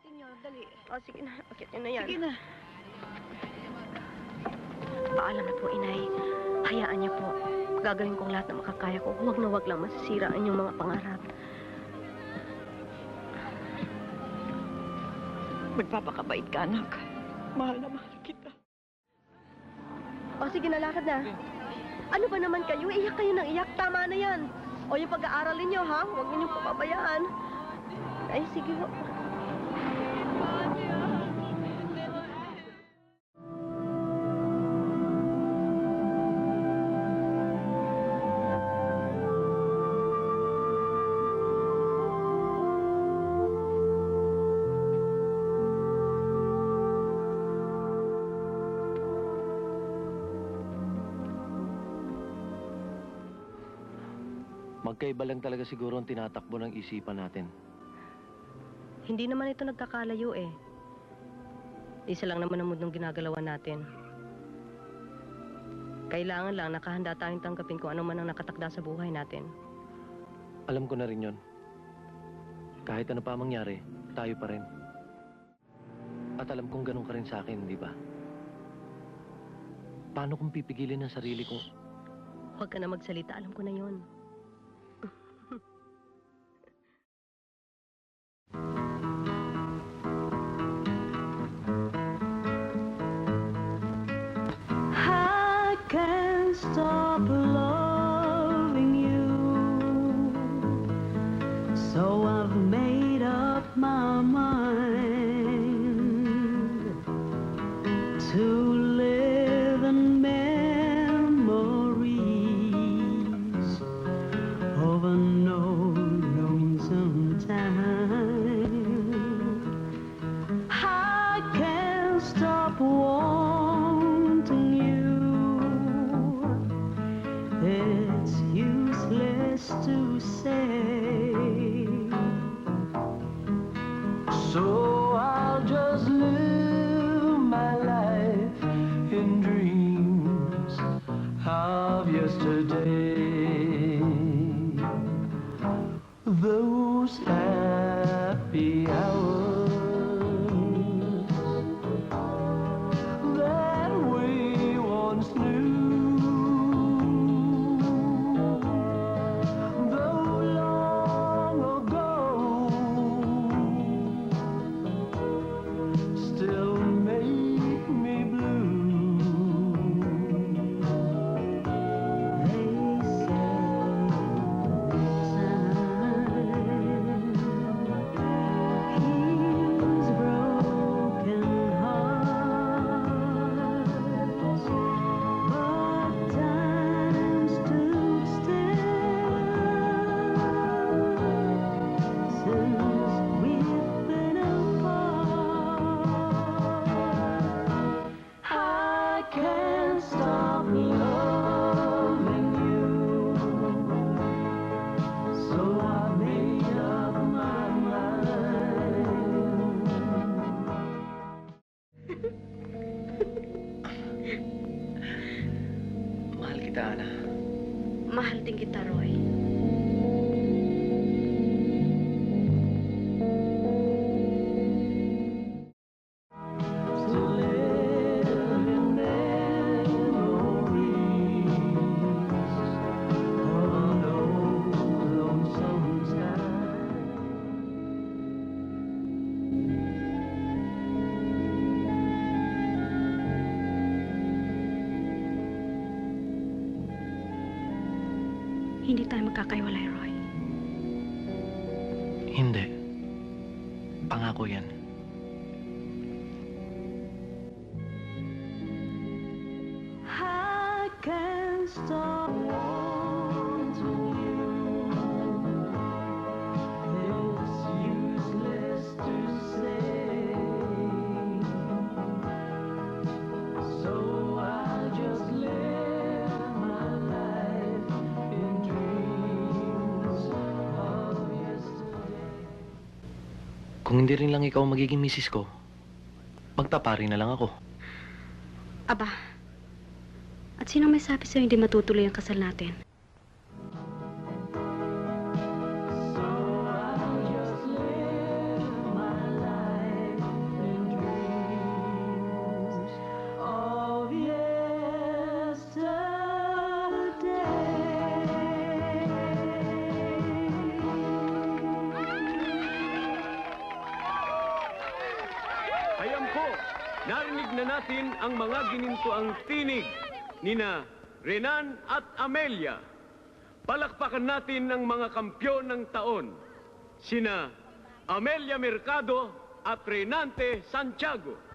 Akitin niyo, dali. O, sige na. Akitin na yan. Sige na. Paalam na po, inay. Hayaan niyo po. Gagawin kong lahat na makakaya ko. Huwag na huwag lang masisira ang inyong mga pangarap. Magpapakabait ka, anak. Mahal na mahal kita. O, sige na, lakad na. Ano ba naman kayo? Iyak kayo ng iyak. Tama na yan. O, yung pag-aaralin niyo, ha? Huwag niyo papabayaan. Ay, sige ho. Magkaiba lang talaga siguro ang tinatakbo ng isipan natin. Hindi naman ito nagkakalayo eh. Isa lang naman ang mundong ginagalawan natin. Kailangan lang nakahanda tayong tanggapin kung ano man ang nakatakda sa buhay natin. Alam ko na rin yon. Kahit ano pa mangyari, tayo pa rin. At alam kong ganun ka rin sa akin, di ba? Paano kung pipigilin ang sarili ko? Huwag ka na magsalita, alam ko na yon. I can't stop loving you, so I've made up my mind to live in memories of unknown lonesome time. I can't stop wanting you. It's useless to say, so I'll just live my life in dreams of yesterday. Those happy hours that we once knew, though long ago, still make me blue. They say time heals broken hearts, but time stood still since we've been apart. I can't stop loving you, so I made up my mind. Mahal kita, Ana. Mahal din kita, Roy. To live in memories of an old lonesome time. Hindi tayo magkakaiwalay, Roy. Hindi. Pangako yan. I can't stop wanting you. It's useless to say, so I'll just live my life in dreams of yesterday. Kung hindi rin lang ikaw magiging misis ko, magpapari na lang ako. Aba, at sino may sabi sa'yo hindi matutuloy ang kasal natin? So I'll just live my life po, narinig na natin ang mga ginintoang tinig nina Renan at Amelia. Palakpakan natin ang mga kampyon ng taon, sina Amelia Mercado at Renante Santiago.